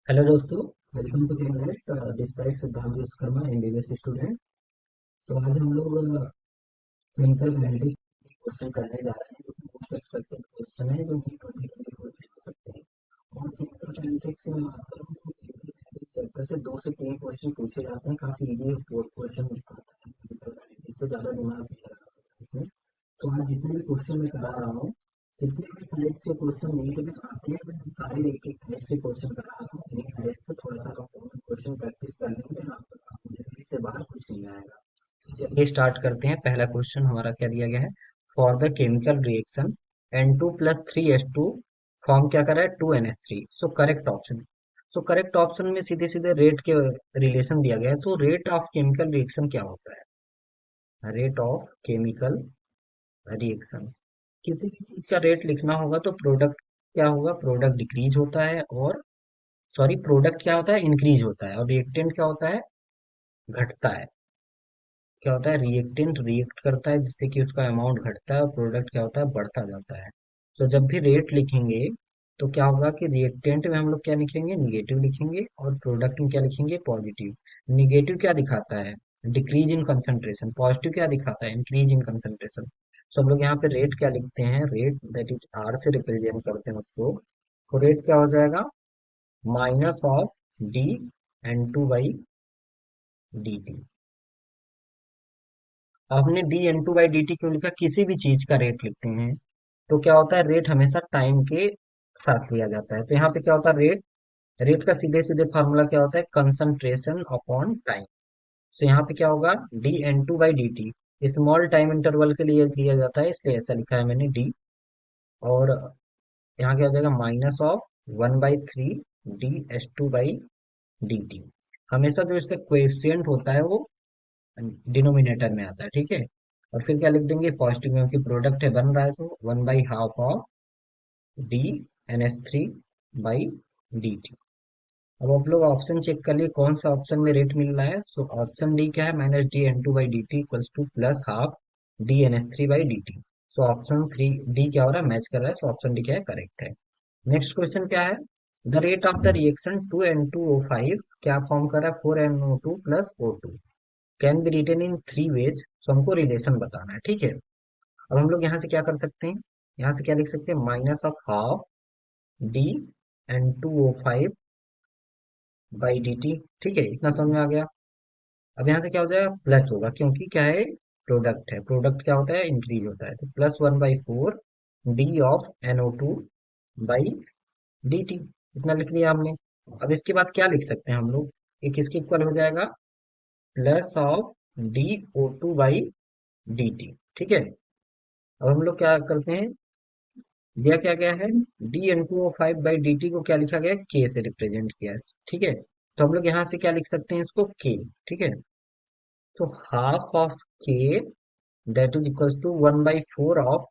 Hello दोस्तों, welcome to कैमरेट। This side सिद्धांत Vishwakarma, MBBS student. सो आज हम लोग केमिकल एनालिटिक्स क्वेश्चन करने जा रहे हैं, जो कि मोस्ट एक्सपेक्टेड क्वेश्चन है, जो कि 2024 में हो सकते हैं। और केमिकल एनालिटिक्स की मैं बात करूँ तो केमिकल एनालिटिक्स चैप्टर से 2 से 3 क्वेश्चन पूछे जाते हैं। काफी इजी क्वेश्चन आता है केमिकल एनालिटिक्स से, ज्यादा दिमाग नहीं लगाना होता है इसमें। तो आज जितने भी क्वेश्चन मैं करा रहा हूँ, जितने भी टाइप के क्वेश्चन नीट में आते हैं, मैं सारे एक एक टाइप से क्वेश्चन करा रहा हूँ। इन्हीं टाइप पे थोड़ा सा क्वेश्चन प्रैक्टिस कर लेंगे, देन आपका काम हो जाएगा। इससे बाहर कुछ नहीं आएगा। तो चलिए स्टार्ट करते हैं। पहला क्वेश्चन हमारा क्या दिया गया है? For the chemical reaction N2 + 3H2 form क्या कर रहा है? 2NH3। So correct option. So correct option में सीधे सीधे रेट के रिलेशन दिया गया है। तो रेट ऑफ केमिकल रिएक्शन क्या होता है? रेट ऑफ केमिकल रिएक्शन, किसी भी चीज का रेट लिखना होगा तो प्रोडक्ट क्या होगा? प्रोडक्ट डिक्रीज होता है, और सॉरी, प्रोडक्ट क्या होता है? इंक्रीज होता है। और रिएक्टेंट क्या होता है? घटता है। क्या होता है? रिएक्टेंट रिएक्ट करता है जिससे कि उसका अमाउंट घटता है, और प्रोडक्ट क्या होता है? बढ़ता जाता है। तो जब भी रेट लिखेंगे तो क्या होगा कि रिएक्टेंट में हम लोग क्या लिखेंगे? निगेटिव लिखेंगे, और प्रोडक्ट में क्या लिखेंगे? पॉजिटिव। निगेटिव क्या दिखाता है? Decrease in concentration. पॉजिटिव क्या दिखाता है? Increase in concentration. तो हम लोग यहाँ पे रेट क्या लिखते हैं? रेट दैट इज आर से रिप्रेजेंट करते हैं उसको। तो रेट क्या हो जाएगा? Minus of D N2/dt। आपने D N2/dt क्यों लिखा? किसी भी चीज का रेट लिखते हैं तो क्या होता है? रेट हमेशा टाइम के साथ लिया जाता है। तो यहाँ पे क्या होता है? रेट, रेट का सीधे सीधे फार्मूला क्या होता है? Concentration upon time. तो यहाँ पे क्या होगा? D N2/dt small time interval के लिए लिया जाता है, इसलिए ऐसा लिखा है मैंने D। और यहाँ क्या हो जाएगा? Minus of 1/3 D H2/dt। हमेशा जो इसका कोएफिशिएंट होता है वो डिनोमिनेटर में आता है, ठीक है। और फिर क्या लिख देंगे? पॉजिटिव, क्योंकि प्रोडक्ट है बन रहा है, तो 1/2 ऑफ D NH3/dt। अब आप लोग ऑप्शन चेक कर लिए कौन सा ऑप्शन में रेट मिल रहा है। सो ऑप्शन डी क्या है? -D N2/dt equals two plus half D NH3/dt। So option three D क्या हो रहा है? मैच कर रहा है। सो ऑप्शन डी क्या है? करेक्ट है। नेक्स्ट क्वेश्चन क्या है? The rate of the reaction 2N2O5 क्या फॉर्म कर रहा है? 4NO2 + O2 can be written in 3 ways. So हमको रिलेशन बताना है, ठीक है। अब हम लोग यहाँ से क्या कर सकते हैं? यहाँ से क्या लिख सकते हैं? Minus of half D N2O5/dt। ठीक है, इतना समझ में आ गया। अब यहाँ से क्या हो जाएगा? प्लस होगा, क्योंकि क्या है? प्रोडक्ट है। प्रोडक्ट क्या होता है? इंक्रीज होता है। तो +1/4 D(NO2)/dt। इतना लिख लिया हमने। अब इसके बाद क्या लिख सकते हैं हम लोग? एक इसके इक्वल हो जाएगा प्लस ऑफ DO2/dt। ठीक है। अब हम लोग क्या करते हैं? दिया क्या गया है? D N2O5/dt को क्या लिखा गया है? K से रिप्रेजेंट किया है, ठीक है। तो हम लोग यहाँ से क्या लिख सकते हैं? इसको K। ठीक है। तो half of K that is equals to 1/4 of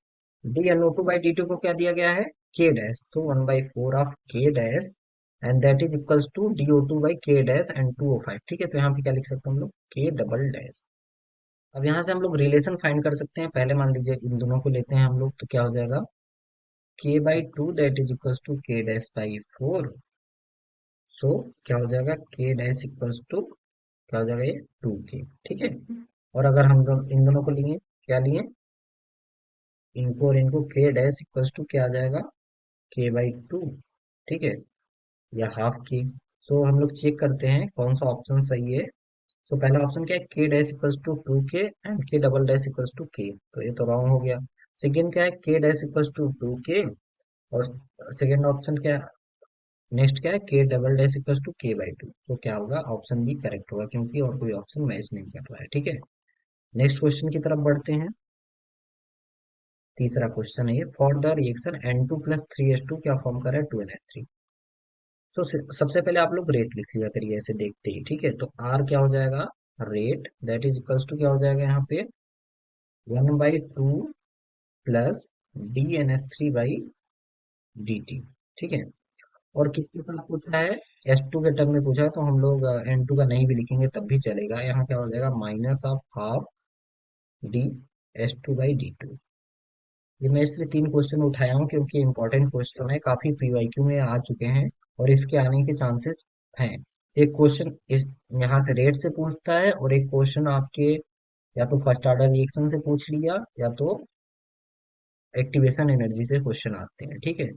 D N O2/dt को क्या दिया गया है? K dash. तो 1/4 of K dash, and that is equals to DO2/K dash and 2O5। ठीक है। तो यहाँ पे क्या लिख सकते हैं हम लोग? K double dash. अब यहाँ से हम लोग रिलेशन फाइंड कर सकते हैं। पहले मान लीजिए इन दोनों को लेते हैं हम लोग, तो क्या हो जाएगा? K/2 that is equals to K dash by 4। So क्या हो जाएगा? K डैश इक्वल्स टू क्या हो जाएगा? ये 2K। ठीक है। और अगर हम इन दोनों को लिए, क्या लिए? इनको और इनको, K डैश इक्वल्स टू क्या आ जाएगा? K/2। ठीक है, या हाफ की। सो हम लोग चेक करते हैं कौन सा ऑप्शन सही है। सो पहला ऑप्शन क्या है? K dash equals to 2K and K double dash equals to K। तो ये तो रॉन्ग हो गया। सेकेंड क्या है? K dash equals to 2K। और सेकेंड ऑप्शन क्या है? नेक्स्ट क्या है? K double dash equals to K/2। तो क्या होगा? ऑप्शन बी करेक्ट होगा, क्योंकि और कोई ऑप्शन मैच नहीं कर रहा है, ठीक है। नेक्स्ट क्वेश्चन की तरफ बढ़ते हैं। तीसरा क्वेश्चन है ये, for the reaction N2 + 3H2 क्या फॉर्म कर रहा है? 2NH3। तो सबसे पहले आप लोग रेट लिख लिया करिए ऐसे देखते ही, ठीक है। तो आर क्या हो जाएगा? Rate that is equals to क्या हो जाएगा यहाँ पे? 1/2 प्लस D NH3/dt। ठीक है। और किसके साथ पूछा है? S2 के टर्म में पूछा है, तो हम लोग N2 का नहीं भी लिखेंगे तब भी चलेगा। यहाँ क्या हो जाएगा? Minus of half D H2/D2। ये मैं इसलिए 3 क्वेश्चन उठाया हूँ क्योंकि इंपॉर्टेंट क्वेश्चन है, काफी PYQ में आ चुके हैं। और इसके आने के चांसेस हैं। एक क्वेश्चन इस यहाँ से रेट से पूछता है, और एक क्वेश्चन आपके या तो फर्स्ट ऑर्डर रिएक्शन से पूछ लिया, या तो एक्टिवेशन एनर्जी से क्वेश्चन आते हैं, ठीक है।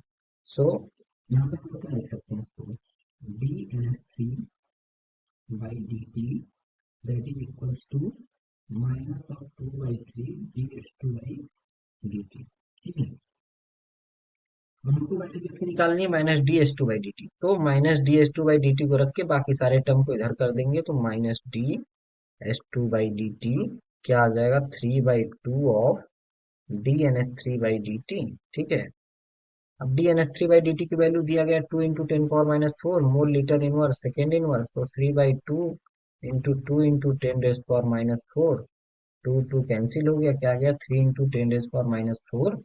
सो यहाँ पे हम क्या लिख सकते हैं इसको, dNS3/dt that is equals to minus of 2/3 ds2/dt, ठीक है। हमको वैल्यू किसकी निकालनी है, -dS2/dt। तो -dS2/dt को रख के बाकी सारे टर्म को इधर कर देंगे, तो -dS2/dt क्या आ जाएगा, 3/2 ऑफ dNS3/dt, ठीक है। अब dNS3/dt की वैल्यू दिया गया 2 into 10⁻⁴ mole litre inverse second inverse, तो 3/2 into 2 into 10⁻⁴, two two cancel हो गया, क्या गया 3 इंटू 10⁻⁴।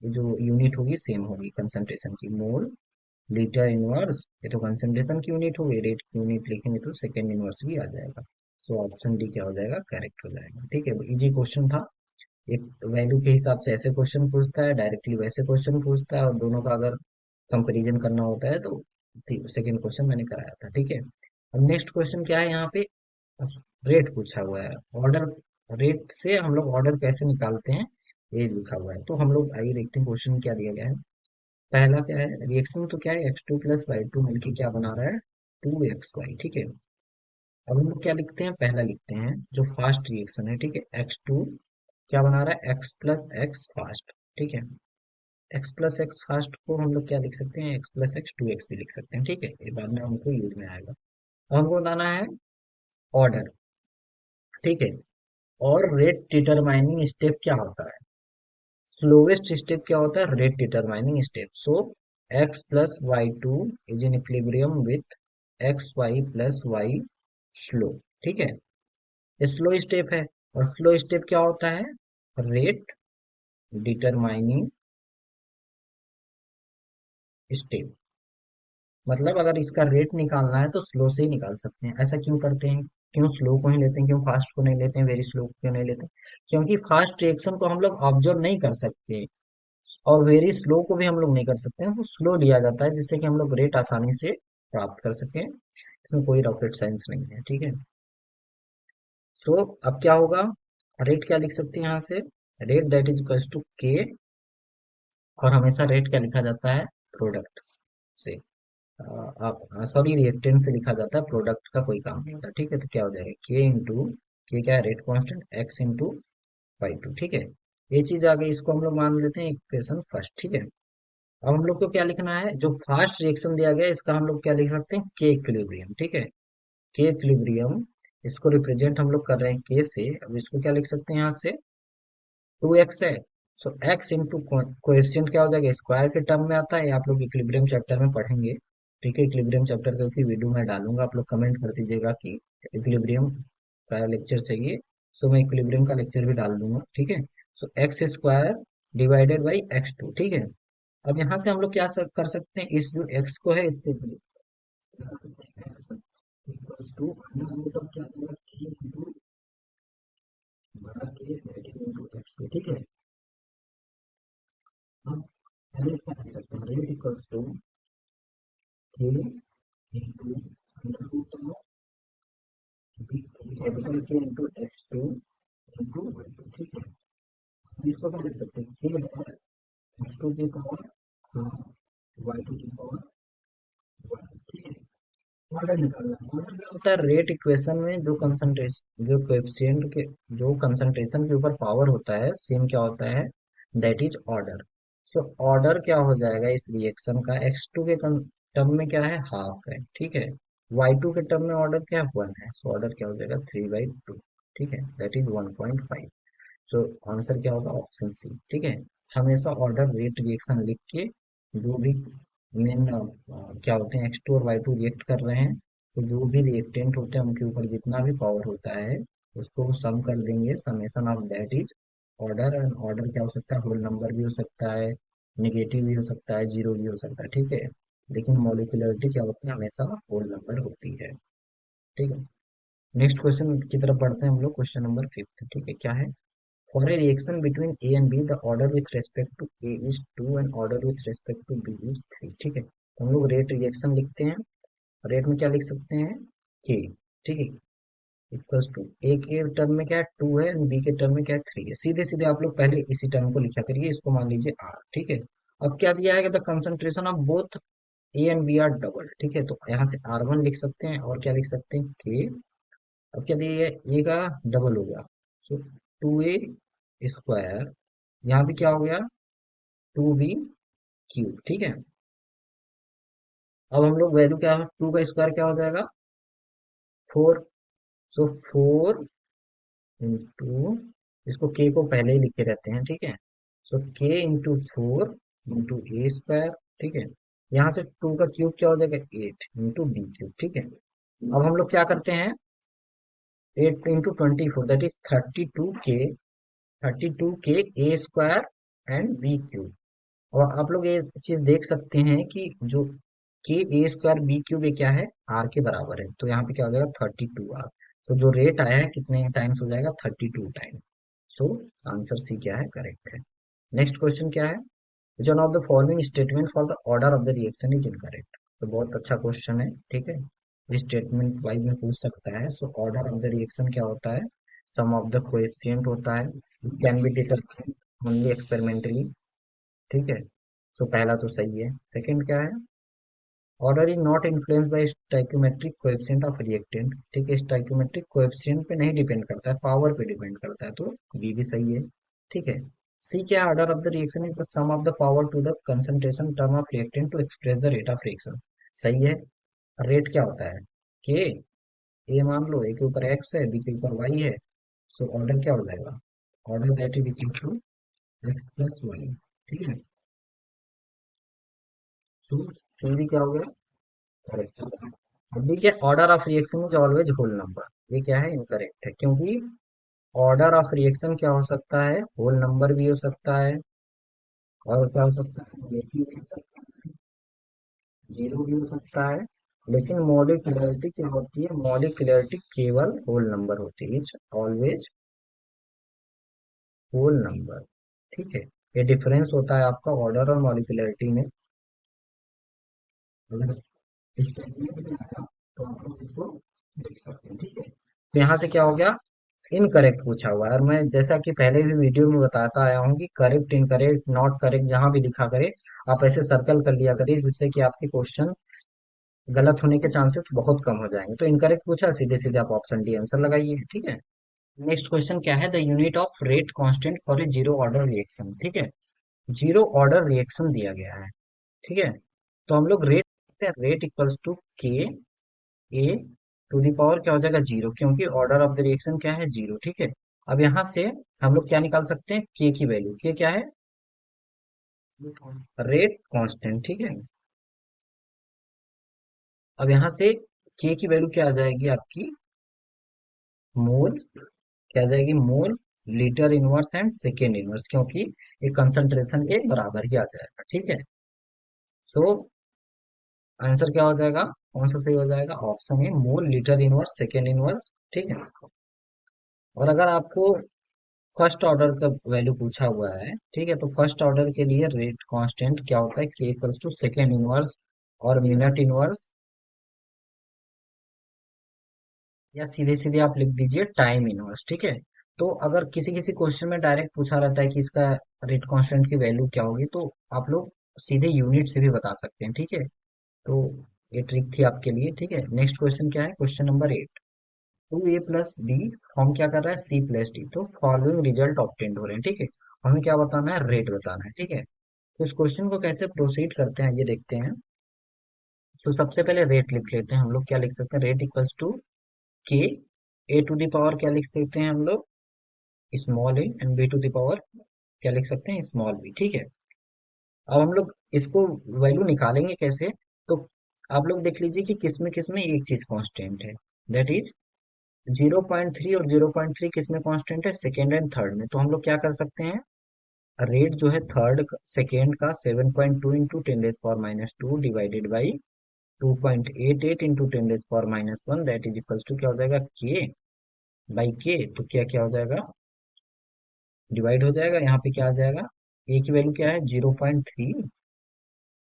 ये जो यूनिट होगी सेम होगी कंसंट्रेशन की, मोल लीटर इनवर्स, ये तो कंसंट्रेशन की यूनिट हो गई, रेट की यूनिट लिखेंगे तो सेकेंड इनवर्स भी आ जाएगा। सो ऑप्शन डी क्या हो जाएगा, करेक्ट हो जाएगा, ठीक है। इजी क्वेश्चन था। एक वैल्यू के हिसाब से ऐसे क्वेश्चन पूछता है, डायरेक्टली वैसे क्वेश्चन पूछता है, और दोनों का अगर कंपैरिजन करना होता है तो सेकेंड क्वेश्चन मैंने कराया था, ठीक है। अब नेक्स्ट क्वेश्चन क्या है यहाँ पे, रेट पूछा हुआ है। ऑर्डर, रेट से हम लोग ऑर्डर कैसे निकालते हैं ये लिखा हुआ है। तो हम लोग आइए देखते हैं क्वेश्चन क्या दिया गया है। पहला क्या है, रिएक्शन तो क्या है, x2 + y2 मिलके क्या बना रहा है, 2xy, ठीक है। अब हम लोग क्या लिखते हैं, पहला लिखते हैं जो फास्ट रिएक्शन है, ठीक है। x2 क्या बना रहा है, x+x फास्ट, ठीक है। x+x फास्ट को हम लोग क्या लिख सकते हैं, x+x 2x भी लिख सकते हैं, ठीक है। ये बाद में हमको यूज में आएगा। अब हमको बताना है ऑर्डर, ठीक है। और रेट डिटरमाइनिंग स्टेप क्या होता है, स्लोवेस्ट स्टेप क्या होता है, rate determining step. So x+y2 is in equilibrium with xy+y slow, ठीक है। ये स्लो स्टेप है। और स्लो स्टेप क्या होता है, रेट डिटरमाइनिंग स्टेप। मतलब अगर इसका रेट निकालना है तो स्लो से ही निकाल सकते हैं। ऐसा क्यों करते हैं, क्यों स्लो को ही लेते हैं, क्यों फास्ट को नहीं लेते हैं, वेरी स्लो क्यों नहीं लेते हैं? क्योंकि फास्ट रिएक्शन को हम लोग ऑब्जर्व नहीं कर सकते, और वेरी स्लो को भी हम लोग नहीं कर सकते हैं, तो स्लो लिया जाता है जिससे कि हम लोग रेट आसानी से प्राप्त कर सकें। इसमें कोई रॉकेट साइंस नहीं है, ठीक है। सो अब क्या होगा, रेट क्या लिख सकते हैं यहाँ से, rate that is equal to K. और हमेशा रेट क्या लिखा जाता है, प्रोडक्ट से, आप सॉरी रिएक्टेंट से लिखा जाता है, प्रोडक्ट का कोई काम नहीं होता, ठीक है। तो क्या हो जाएगा, के इंटू के क्या है, rate constant, x into y two, ठीक है। ये चीज आ गई, इसको हम लोग मान लेते हैं इक्वेशन फर्स्ट, ठीक है। अब हम लोग को क्या लिखना है, जो फास्ट रिएक्शन दिया गया है इसका हम लोग क्या लिख सकते हैं, के इक्विलिब्रियम, ठीक है। के इक्विलिब्रियम, इसको रिप्रेजेंट हम लोग कर रहे हैं के से, अब इसको क्या लिख सकते हैं यहाँ से, 2x है। सो x इंटू कोएफिशिएंट क्या हो जाएगा, स्क्वायर के टर्म में आता है, ये आप लोग इक्विलिब्रियम चैप्टर में पढ़ेंगे, ठीक है। इक्विलिब्रियम चैप्टर का भी वीडियो मैं डालूंगा, आप लोग कमेंट कर दीजिएगा कि इक्विलिब्रियम का लेक्चर चाहिए। सो मैं इक्विलिब्रियम का लेक्चर भी डाल दूंगा, ठीक है। So X square divided by x2, ठीक है। अब यहाँ से हम लोग क्या कर सकते हैं, इस जो x को है इससे क्या कर सकते हैं, x equals to under root of क्या आ जाएगा, k इंटू बड़ा के नेगेटिव इंटू x2, ठीक है। अब रेट क्या लिख सकते हैं, rate equals to K into under root of capital K into x2 into y2, ठीक है। हम इसको क्या लिख सकते हैं, के डैश x2 की पावर हाफ y2 की पावर 1, ठीक है। ऑर्डर निकालना है, ऑर्डर क्या होता है, रेट इक्वेशन में जो कंसंट्रेशन, जो कोएफिशिएंट के, जो कंसंट्रेशन के ऊपर पावर होता है सेम क्या होता है, that is order. So order क्या हो जाएगा इस रिएक्शन का, x2 के टर्म में क्या है, हाफ है, ठीक है। y2 के टर्म में ऑर्डर क्या है, 1 है। सो ऑर्डर क्या हो जाएगा, 3/2, ठीक है, दैट इज 1.5। सो आंसर क्या होगा, ऑप्शन सी, ठीक है। हमेशा ऑर्डर रेट रिएक्शन लिख के, जो भी मेन क्या होते हैं, x2 और y2 रिएक्ट कर रहे हैं, तो जो भी रिएक्टेंट होते हैं उनके ऊपर जितना भी पावर होता है उसको सम कर देंगे, summation of that is order. And order क्या हो सकता है, होल नंबर भी हो सकता है, निगेटिव भी हो सकता है, जीरो भी हो सकता है, ठीक है। लेकिन मॉलिक्यूलरिटी क्या होती है, हमेशा होल नंबर होती है, ठीक है। नेक्स्ट क्वेश्चन की तरफ बढ़ते हैं हम लोग, क्वेश्चन नंबर 5, ठीक है। क्या है, for a reaction between A and B, the order with respect to A is 2 and order with respect to B is 3, ठीक है। तो हम लोग रेट रिएक्शन लिखते हैं। रेट में क्या लिख सकते हैं, के, ठीक है, इक्वल्स टू ए के टर्म में क्या है 2 है, बी के टर्म में क्या है 3 है। सीधे सीधे आप लोग पहले इसी टर्म को लिखा करिए, इसको मान लीजिए आर, ठीक है। अब क्या दिया है, the concentration of both A and B are double, ठीक है। तो यहाँ से R1 लिख सकते हैं और क्या लिख सकते हैं, के। अब क्या दिया है, ए का डबल हो गया, सो 2A², यहाँ भी क्या हो गया, 2B³ ठीक है। अब हम लोग वैल्यू क्या, 2 का स्क्वायर क्या हो जाएगा, 4, सो 4 इंटू, इसको के को पहले ही लिखे रहते हैं, ठीक है। सो के इंटू 4 इंटू A², ठीक है। यहाँ से 2 का क्यूब क्या हो जाएगा, 8 इंटू B³ ठीक है। अब हम लोग क्या करते हैं, 8 into 24 that is 32K and B³ और आप लोग ये चीज देख सकते हैं कि जो K A² B³ ये क्या है, आर के बराबर है, तो यहाँ पे क्या हो जाएगा 32R। तो जो रेट आया है कितने टाइम्स हो जाएगा, 32 टाइम। सो आंसर सी क्या है, करेक्ट है। नेक्स्ट क्वेश्चन क्या है, which one of the following statement for the order of the reaction is incorrect. तो बहुत अच्छा क्वेश्चन है, ठीक है। स्टेटमेंट वाइज में पूछ सकता है। So order of the reaction क्या होता है, सम ऑफ द कोएफिशिएंट होता है, can be determined only experimentally, ठीक है। सो पहला तो सही है। सेकंड क्या है, order is not influenced by stoichiometric coefficient of reactant, ठीक है। स्टोइकोमेट्रिक कोएफिशिएंट पे नहीं डिपेंड करता है, पावर पे डिपेंड करता है, तो बी भी सही है, ठीक है। सी क्या, order of the reaction is the sum of the power to the concentration term of reactant to express the rate of reaction, सही है। रेट क्या होता है, के, ए मान लो, ए के ऊपर एक्स है, बी के ऊपर वाई है, सो ऑर्डर क्या हो जाएगा, order that is equal to x plus y, ठीक है। तो सी भी क्या हो गया, करेक्ट। अब देखिए, order of reaction is always whole number, ये क्या है, इनकरेक्ट है, क्योंकि ऑर्डर ऑफ रिएक्शन क्या हो सकता है, होल नंबर भी हो सकता है, और क्या हो सकता है, नेगेटिव भी हो सकता है, जीरो भी हो सकता है। लेकिन मॉलिक्यूलरिटी क्या होती है, मॉलिक्यूलरिटी केवल होल नंबर होती है, ऑलवेज होल नंबर, ठीक है। ये डिफरेंस होता है आपका ऑर्डर और मॉलिक्यूलरिटी में। अगर स्टेटमेंट में आया तो आप लोग इसको देख सकते हैं, ठीक है। तो यहाँ से क्या हो गया, इनकरेक्ट पूछा हुआ है, और मैं जैसा कि पहले भी वीडियो में बताता आया हूँ कि करेक्ट, इनकरेक्ट, नॉट करेक्ट जहां भी लिखा करे आप ऐसे सर्कल कर लिया करिए, जिससे कि आपके क्वेश्चन गलत होने के चांसेस बहुत कम हो जाएंगे। तो इनकरेक्ट पूछा, सीधे सीधे आप ऑप्शन डी आंसर लगाइए, ठीक है। नेक्स्ट क्वेश्चन क्या है, the unit of rate constant for A zero order reaction, ठीक है। जीरो ऑर्डर रिएक्शन दिया गया है, ठीक है। तो हम लोग रेट, रेट इक्वल्स टू के ए टू द पावर क्या हो जाएगा, जीरो, क्योंकि ऑर्डर ऑफ द रिएक्शन क्या है, जीरो, ठीक है। अब यहाँ से हम लोग क्या निकाल सकते हैं, के की वैल्यू, के क्या है, रेट कांस्टेंट, ठीक है। अब यहाँ से के की वैल्यू क्या आ जाएगी आपकी, मोल, क्या आ जाएगी, मोल litre inverse and second inverse, क्योंकि ये कंसंट्रेशन के बराबर ही आ जाएगा, ठीक है। सो आंसर क्या हो जाएगा, कौन सा सही हो जाएगा, ऑप्शन है मोल लीटर इनवर्स सेकेंड इनवर्स, ठीक है। और अगर आपको फर्स्ट ऑर्डर का वैल्यू पूछा हुआ है, ठीक है, तो फर्स्ट ऑर्डर के लिए रेट कांस्टेंट क्या होता है, के इक्वल्स टू सेकेंड इनवर्स और मिनट इनवर्स, या सीधे सीधे आप लिख दीजिए टाइम इनवर्स, ठीक है। तो अगर किसी किसी क्वेश्चन में डायरेक्ट पूछा रहता है कि इसका रेट कांस्टेंट की वैल्यू क्या होगी, तो आप लोग सीधे यूनिट से भी बता सकते हैं, ठीक है। तो ये ट्रिक थी आपके लिए, ठीक है। नेक्स्ट क्वेश्चन क्या है, क्वेश्चन नंबर 8, 2A+B फॉर्म क्या कर रहा है, C+D, तो फॉलोइंग रिजल्ट ऑब्टेन्ड हो रहे हैं, ठीक है। हमें क्या बताना है, रेट बताना है, ठीक है। तो इस क्वेश्चन को कैसे प्रोसीड करते हैं ये देखते हैं। तो सबसे पहले रेट लिख लेते हैं हम लोग, क्या लिख सकते हैं, रेट इक्वल्स टू के ए टू द पावर क्या लिख सकते हैं हम लोग, small a, and b to the power क्या लिख सकते हैं, स्मॉल बी, ठीक है। अब हम लोग इसको वैल्यू निकालेंगे कैसे, तो आप लोग देख लीजिए कि किसमें एक चीज कांस्टेंट है, दैट इज 0.3, और 0.3 किसमें कांस्टेंट है, सेकेंड एंड थर्ड में। तो हम लोग क्या कर सकते हैं, रेट जो है थर्ड सेकेंड का 7.2 into 10⁻⁻² divided by 2.88 into 10⁻⁻1 that is equals to क्या हो जाएगा, के बाई के। तो क्या क्या हो जाएगा, डिवाइड हो जाएगा, यहाँ पे क्या आ जाएगा, ए की वैल्यू क्या है, 0.3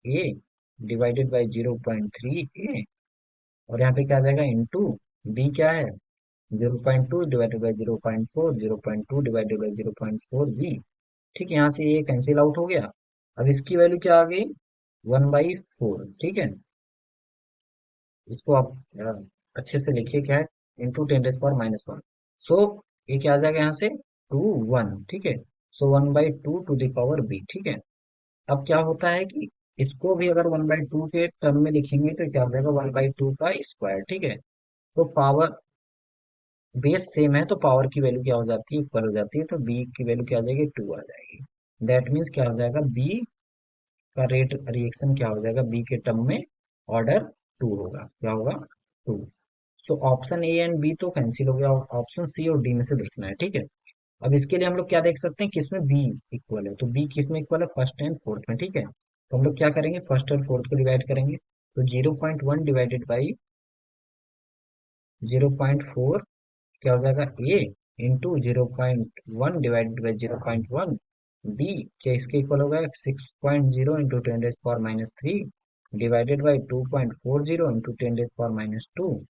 ए, डिवाइडेड बाई 0.3 ए, और यहाँ पे क्या आ जाएगा इंटू बी क्या है 0.2 divided by 0.4, 0.2 divided by 0.4 B. ठीक है, यहाँ से ये कैंसिल आउट हो गया। अब इसकी वैल्यू क्या आ गई 1/4। ठीक है, इसको आप अच्छे से लिखिए क्या है इंटू 10⁻⁻1। सो ये क्या आ जाएगा यहाँ से 2 1। ठीक है, सो 1/2 टू द पावर बी। ठीक है, अब क्या होता है कि इसको भी अगर 1/2 के टर्म में लिखेंगे तो क्या हो जाएगा 1/2 का स्क्वायर। ठीक है, तो पावर बेस सेम है तो पावर की वैल्यू क्या हो जाती है इक्वल हो जाती है, तो बी की वैल्यू क्या आ जाएगी 2 आ जाएगी। दैट मीन्स क्या हो जाएगा बी का रेट रिएक्शन क्या हो जाएगा बी के टर्म में ऑर्डर 2 होगा। क्या होगा 2। So option A and B तो कैंसिल हो गया, ऑप्शन सी और डी में से देखना है। ठीक है, अब इसके लिए हम लोग क्या देख सकते हैं किसमें बी इक्वल है, तो बी किसमें इक्वल है फर्स्ट एंड फोर्थ में। ठीक है, तो हम लोग क्या करेंगे फर्स्ट और फोर्थ को डिवाइड करेंगे, तो 0.1 डिवाइडेड बाई 0.4 क्या हो जाएगा ए इंटू 0.1 डिवाइडेड बाई 0.1 बी, क्या इसके इक्वल होगा 6.0 इंटू 10⁻³ डिवाइडेड बाई 2.40 इंटू 10⁻²।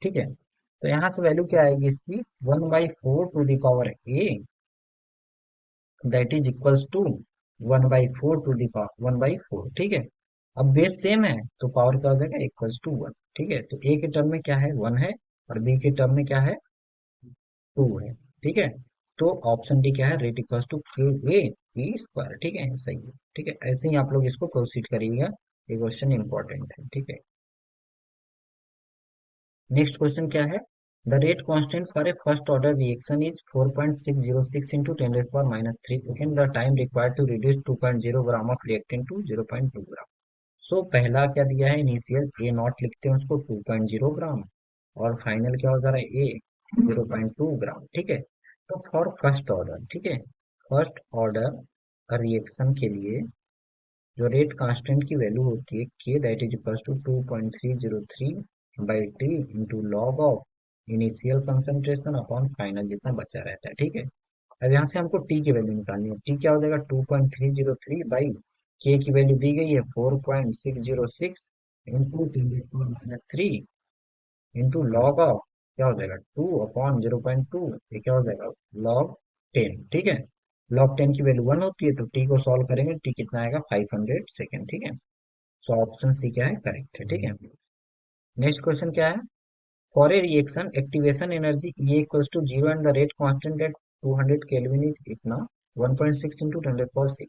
ठीक है, तो यहाँ से वैल्यू क्या आएगी इसकी 1/4 to the power A, that is equals to 1/4 to the power 1/4। ठीक है, अब बेस सेम है तो पावर क्या हो जाएगा इक्वल्स टू 1। ठीक है, तो ए के टर्म में क्या है 1 है और बी के टर्म में क्या है 2 है। ठीक है, तो ऑप्शन डी क्या है रेट इक्वल्स टू के ए पी स्क्वायर। ठीक है, सही है। ठीक है, ऐसे ही आप लोग इसको प्रोसीड करिएगा, ये क्वेश्चन इंपॉर्टेंट है। ठीक है, नेक्स्ट क्वेश्चन क्या है the rate constant for a first order reaction is 4.606 into 10⁻³ second, the time required to reduce 2.0 gram of reactant to 0.2 gram. So पहला क्या दिया है इनिशियल ए नॉट लिखते हैं उसको 2.0 ग्राम, और फाइनल क्या हो जा रहा है ए 0.2 ग्राम। ठीक है, तो फॉर फर्स्ट ऑर्डर, ठीक है, फर्स्ट ऑर्डर रिएक्शन के लिए जो रेट कांस्टेंट की वैल्यू होती है K that is equal to 2.303 by T into log of initial concentration upon final जितना बचा रहता है। ठीक है, अब यहाँ से हमको टी की वैल्यू निकालनी है, टी क्या हो जाएगा 2.303 बाई के की वैल्यू दी गई है 4.606 इंटू 10⁻³ इंटू लॉग ऑफ क्या हो जाएगा 2/0.2, ये क्या हो जाएगा लॉग 10। ठीक है, लॉग 10 की वैल्यू 1 होती है तो टी को सॉल्व करेंगे, टी कितना आएगा 500 सेकेंड। ठीक है, सो ऑप्शन सी क्या है करेक्ट है। ठीक है, नेक्स्ट क्वेश्चन क्या है for a reaction activation energy E equals to 0 and the rate constant at 200 kelvin is इतना 1.6 इंटू 10⁻⁶।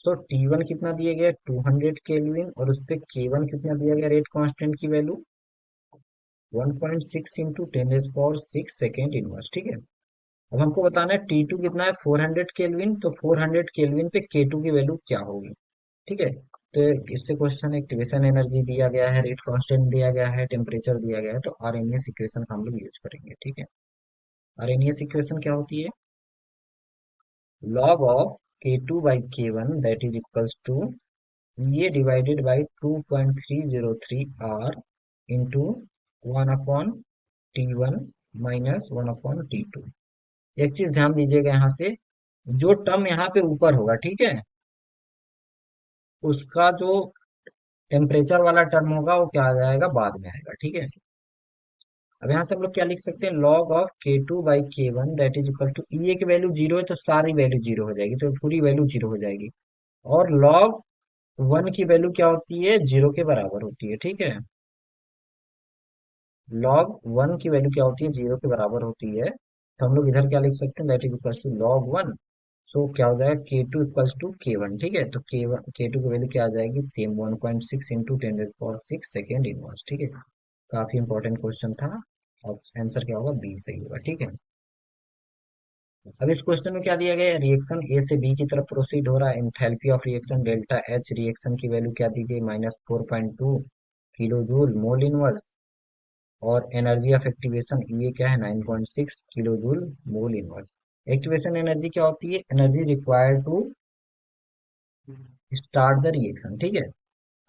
सो T1 कितना दिया गया 200 केल्विन और उस पे K1 कितना दिया गया रेट कांस्टेंट की वैल्यू 1.6 इंटू 10⁻⁶ सेकेंड इनवर्स। ठीक है, अब हमको बताना है T2 कितना है 400 केल्विन, तो 400 केल्विन पे K2 की वैल्यू क्या होगी। ठीक है, तो इससे क्वेश्चन एक्टिवेशन एनर्जी दिया गया है, रेट कांस्टेंट दिया गया है, टेम्परेचर दिया गया है, तो आरएनएस इक्वेशन का हम लोग यूज करेंगे। ठीक है, आरएनएस इक्वेशन क्या होती है log of K2/K1 that is equals to ये divided by 2.303 R into 1/T1 minus 1/T2। एक चीज ध्यान दीजिएगा यहाँ से, जो टर्म यहाँ पे ऊपर होगा ठीक है उसका जो टेम्परेचर वाला टर्म होगा वो क्या आ जाएगा बाद में आएगा। ठीक है, अब यहाँ से हम लोग क्या लिख सकते हैं log of K2/K1 that is equal to ये की वैल्यू जीरो है तो सारी वैल्यू जीरो हो जाएगी, तो पूरी वैल्यू जीरो हो जाएगी, और लॉग 1 की वैल्यू क्या होती है जीरो के बराबर होती है। ठीक है, लॉग 1 की वैल्यू क्या होती है जीरो के बराबर होती है, तो हम लोग इधर क्या लिख सकते हैं that is equal to log 1। So क्या हो जाएगा K2 इक्वल्स टू K1। ठीक है, तो K2 की वैल्यू क्या आ जाएगी सेम 1.6 इंटू 10⁻⁶ सेकेंड इनवर्स। ठीक है, काफी इंपॉर्टेंट क्वेश्चन था, और आंसर क्या होगा बी सही होगा। ठीक है, अब इस क्वेश्चन में क्या दिया गया है रिएक्शन ए से बी की तरफ प्रोसीड हो रहा है, enthalpy of reaction delta H, reaction की वैल्यू क्या दी गई -4.2 किलो जूल मोल इनवर्स, और एनर्जी ऑफ एक्टिवेशन ये क्या है 9.6 किलो जूल मोल इनवर्स। एक्टिवेशन एनर्जी क्या होती है energy required to start the reaction. ठीक है,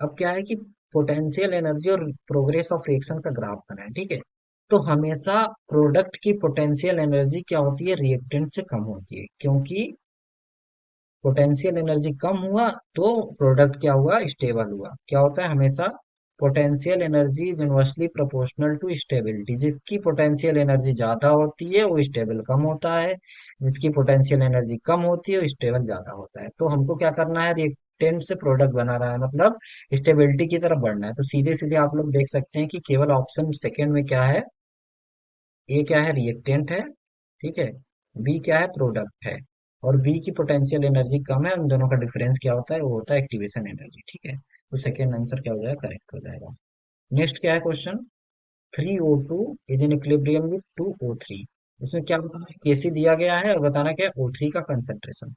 अब क्या है कि पोटेंशियल एनर्जी और प्रोग्रेस ऑफ रिएक्शन का ग्राफ बना है। ठीक है, तो हमेशा प्रोडक्ट की पोटेंशियल एनर्जी क्या होती है रिएक्टेंट से कम होती है, क्योंकि पोटेंशियल एनर्जी कम हुआ तो प्रोडक्ट क्या हुआ, स्टेबल हुआ। क्या होता है हमेशा, potential energy is inversely proportional to stability. जिसकी पोटेंशियल एनर्जी ज्यादा होती है वो स्टेबल कम होता है, जिसकी पोटेंशियल एनर्जी कम होती है वो स्टेबल ज्यादा होता है। तो हमको क्या करना है, रिएक्टेंट से प्रोडक्ट बना रहा है, मतलब स्टेबिलिटी की तरफ बढ़ना है। तो सीधे सीधे आप लोग देख सकते हैं कि केवल ऑप्शन सेकेंड में क्या है, ए क्या है, रिएक्टेंट है, ठीक है, बी क्या है, प्रोडक्ट है, और बी की पोटेंशियल एनर्जी कम है, उन दोनों का डिफरेंस क्या होता है, वो होता है एक्टिवेशन एनर्जी, ठीक है। तो सेकेंड आंसर क्या हो जाएगा, करेक्ट हो जाएगा। नेक्स्ट क्या है question, 3O2 is in equilibrium with 2O3। इसमें क्या बताना है, केसी दिया गया है और बताना क्या है, O3 का कंसंट्रेशन।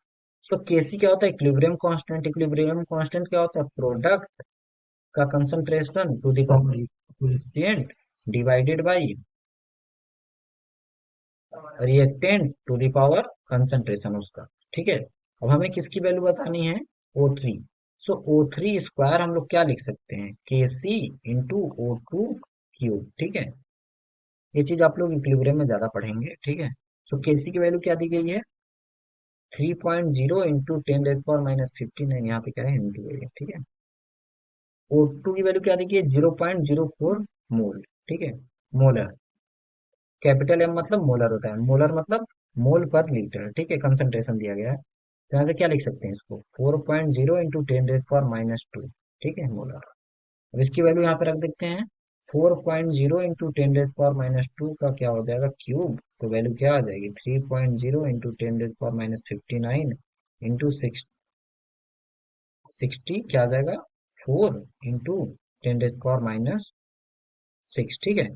तो केसी क्या होता है, इक्विलिब्रियम कांस्टेंट। इक्विलिब्रियम कांस्टेंट क्या होता है, प्रोडक्ट का concentration to the power coefficient divided by reactant to the power concentration उसका, ठीक है। अब हमें किसकी वैल्यू बतानी है, O3। सो O3 स्क्वायर हम लोग क्या लिख सकते हैं, Kc इंटू O2 क्यूब, ठीक है। ये चीज आप लोग इक्विलिब्रियम में ज्यादा पढ़ेंगे, ठीक है। सो Kc की वैल्यू क्या दी गई है, 3.0 इंटू 10⁻⁻⁵9, यहाँ पे क्या है, इंटू है, ठीक है। O2 की वैल्यू क्या दी गई है, 0.04 मोल, ठीक है, मोलर। कैपिटल एम मतलब मोलर होता है, मोलर मतलब मोल पर लीटर, ठीक है, कंसंट्रेशन दिया गया है। तो यहाँ से क्या लिख सकते हैं इसको, 4.0 इंटू 10⁻⁻², ठीक है, मोलर। अब इसकी वैल्यू यहाँ पे रख देते हैं, 4.0 इंटू 10⁻⁻² का क्या हो जाएगा, क्यूब। तो वैल्यू क्या आ जाएगी, 3.0 इंटू 10⁻⁵9 इंटू 60 क्या आ जाएगा, 4 इंटू 10⁻⁻6, ठीक है।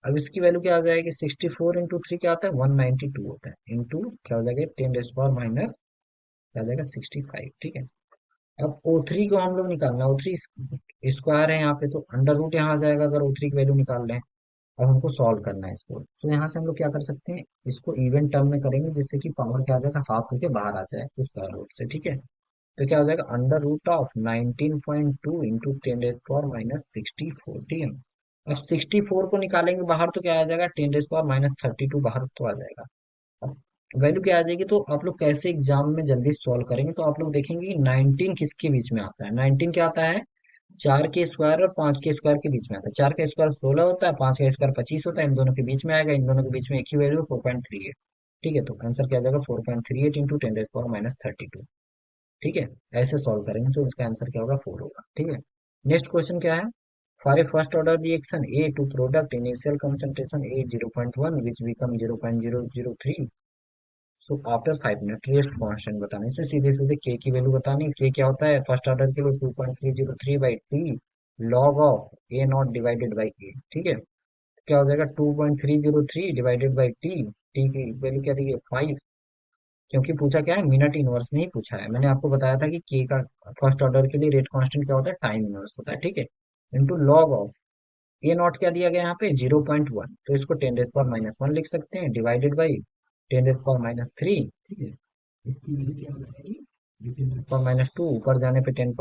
अब इसकी वैल्यू क्या आ जाएगी, 64 इंटू 3 क्या आता है, 192 होता है, इंटू क्या हो जाएगा, 10⁻⁻ क्या आ जाएगा, 65, ठीक है। अब O3 को हम लोग निकालना, O3 स्क्वायर है यहाँ पे, तो अंडर रूट यहाँ आ जाएगा अगर O3 की वैल्यू निकाल रहे हैं। अब हमको सॉल्व करना है इसको, तो यहाँ से हम लोग क्या कर सकते हैं, इसको इवन टर्म में करेंगे, जिससे कि पावर क्या आ जाएगा, हाफ होके बाहर आ जाए स्क्वायर रूट से, ठीक है। तो क्या हो जाएगा, अंडर रूट ऑफ 19.2 इंटू 10⁻⁻64, ठीक है। अब 64 को निकालेंगे बाहर तो क्या आ जाएगा, 10⁻32 बाहर तो आ जाएगा। वैल्यू क्या आ जाएगी, तो आप लोग कैसे एग्जाम में जल्दी सॉल्व करेंगे, तो आप लोग देखेंगे कि 19 किसके बीच में आता है, 19 क्या आता है, 4 के स्क्वायर और 5 के स्क्वायर के बीच में आता है। 4 का स्क्वायर 16 होता है, 5 का स्क्वायर 25 होता है, इन दोनों के बीच में आएगा, इन दोनों के बीच में एक ही वैल्यू 4.38, ठीक है। तो आंसर क्या आ जाएगा, 4.38 इंटू 10⁻32, ठीक है। ऐसे सॉल्व करेंगे तो इसका आंसर क्या होगा, 4 होगा, ठीक है। नेक्स्ट क्वेश्चन क्या है, for a first order reaction A to product initial concentration A 0.1 which become 0.003, so after 5 minute rest constant बताना है। इसमें सीधे सीधे के की वैल्यू बतानी है। के क्या होता है, फर्स्ट ऑर्डर के लिए 2.303 by T log of A naught divided by A, ठीक है। क्या हो जाएगा, 2.303 डिवाइडेड बाई टी, टी की वैल्यू क्या दी है, 5। क्योंकि पूछा क्या है, मिनट इनवर्स नहीं पूछा है। मैंने आपको बताया था कि के का फर्स्ट ऑर्डर के लिए रेट कांस्टेंट क्या होता है, टाइम इनवर्स होता है, ठीक है। Into log of A not क्या दिया गया यहाँ पे, 0.1, तो इसको 10⁻⁻1 लिख सकते हैं, डिवाइडेड बाई 10⁻³ ठीक है। इसकी वैल्यू क्या हो जाएगी, 10⁻², ऊपर जाने पे 10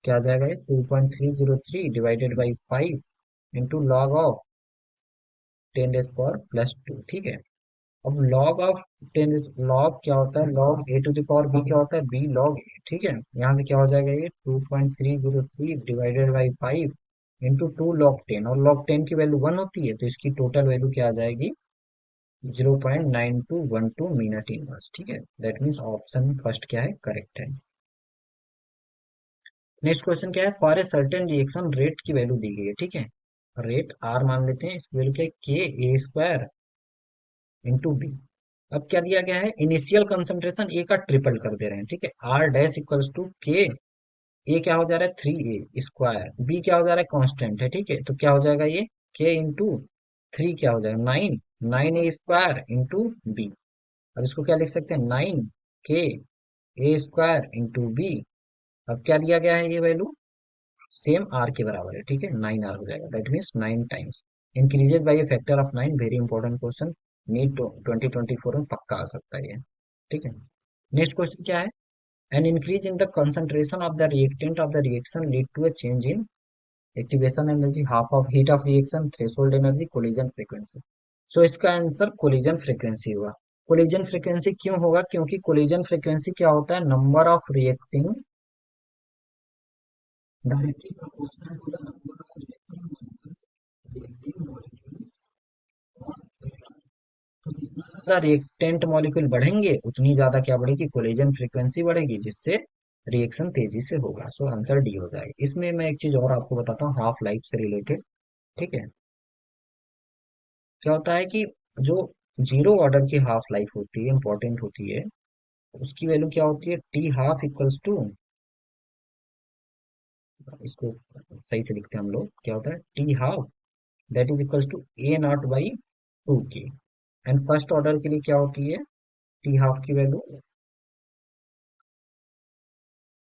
क्या आ जाएगा, 2.303 divided by 5 into log of 10⁻², ठीक है। अब लॉग ऑफ 10, लॉग क्या होता है, log A to the power B क्या होता है, बी लॉग ए, ठीक है। यहाँ पे क्या हो जाएगा, ये 2.303 डिवाइडेड बाई 5 इंटू 2 log 10, और log 10 की वैल्यू 1 होती है, तो इसकी टोटल वैल्यू क्या आ जाएगी, 0.9212 मिनट इनवर्स, ठीक है। दैट मीन्स ऑप्शन फर्स्ट क्या है, करेक्ट है। नेक्स्ट क्वेश्चन क्या है, for a certain reaction rate की वैल्यू दी गई है, ठीक है। रेट आर मान लेते हैं, इसकी वैल्यू क्या है, के ए स्क्वायर इंटू बी। अब क्या दिया गया है, इनिशियल कंसंट्रेशन ए का ट्रिपल कर दे रहे हैं, ठीक है। आर डैश इक्वल्स टू के, ए क्या हो जा रहा है, 3A स्क्वायर, बी क्या हो जा रहा है, कांस्टेंट है, ठीक है। तो क्या हो जाएगा ये, के इंटू 3 क्या हो जाएगा, 9, 9A स्क्वायर इंटू बी। अब इसको क्या लिख सकते हैं, 9 के ए स्क्वायर इंटू बी। अब क्या दिया गया है, ये वैल्यू सेम आर के बराबर है, ठीक है, 9R हो जाएगा, that means 9 times increases by a factor of 9। Very important question, NEET 2024 में पक्का आ सकता है ये, ठीक है। नेक्स्ट क्वेश्चन क्या है, an increase in the concentration of the reactant of the reaction lead to a change in activation energy, half of heat of reaction, threshold energy, collision frequency। So इसका आंसर कोलिजन फ्रीक्वेंसी हुआ। Collision frequency क्यों होगा? क्योंकि collision frequency क्या होता है? Number of reacting directly proportional to the number of reactive molecules और atoms. तो जितना ज्यादा रिएक्टेंट मॉलिक्यूल बढ़ेंगे उतनी ज्यादा क्या बढ़ेगी? कोलिजन फ्रीक्वेंसी बढ़ेगी, जिससे रिएक्शन तेजी से होगा। सो आंसर डी हो जाएगा। इसमें मैं एक चीज और आपको बताता हूँ हाफ लाइफ से रिलेटेड। ठीक है, क्या होता है कि जो जीरो ऑर्डर की हाफ लाइफ होती है, इंपॉर्टेंट होती है, उसकी वैल्यू क्या होती है? टी हाफ इक्वल्स टू, इसको सही से लिखते हैं हम लोग, क्या होता है? T half that is equals to A naught by two K. And first order के लिए क्या होती है टी हाफ की वैल्यू?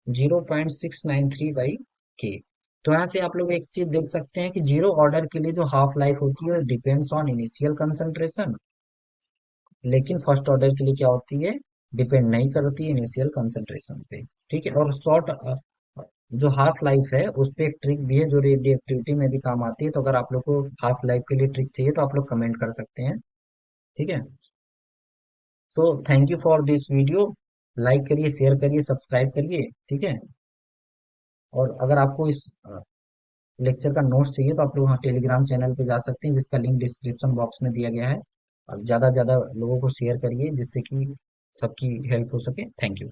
0.693 बाई के। तो यहाँ से आप लोग एक चीज देख सकते हैं कि जीरो ऑर्डर के लिए जो हाफ लाइफ होती है डिपेंड्स ऑन इनिशियल कंसंट्रेशन, लेकिन फर्स्ट ऑर्डर के लिए क्या होती है? डिपेंड नहीं करती है इनिशियल कंसंट्रेशन पे। ठीक है, और शॉर्ट जो हाफ लाइफ है उस पे एक ट्रिक भी है जो रेडियो एक्टिविटी में भी काम आती है। तो अगर आप लोग को हाफ लाइफ के लिए ट्रिक चाहिए तो आप लोग कमेंट कर सकते हैं। ठीक है, so thank you for this video. Like करिए, शेयर करिए, सब्सक्राइब करिए। ठीक है, और अगर आपको इस लेक्चर का नोट्स चाहिए तो आप लोग वहाँ टेलीग्राम चैनल पे जा सकते हैं, जिसका लिंक डिस्क्रिप्शन बॉक्स में दिया गया है। और ज़्यादा से ज़्यादा लोगों को शेयर करिए जिससे कि सबकी हेल्प हो सके। Thank you.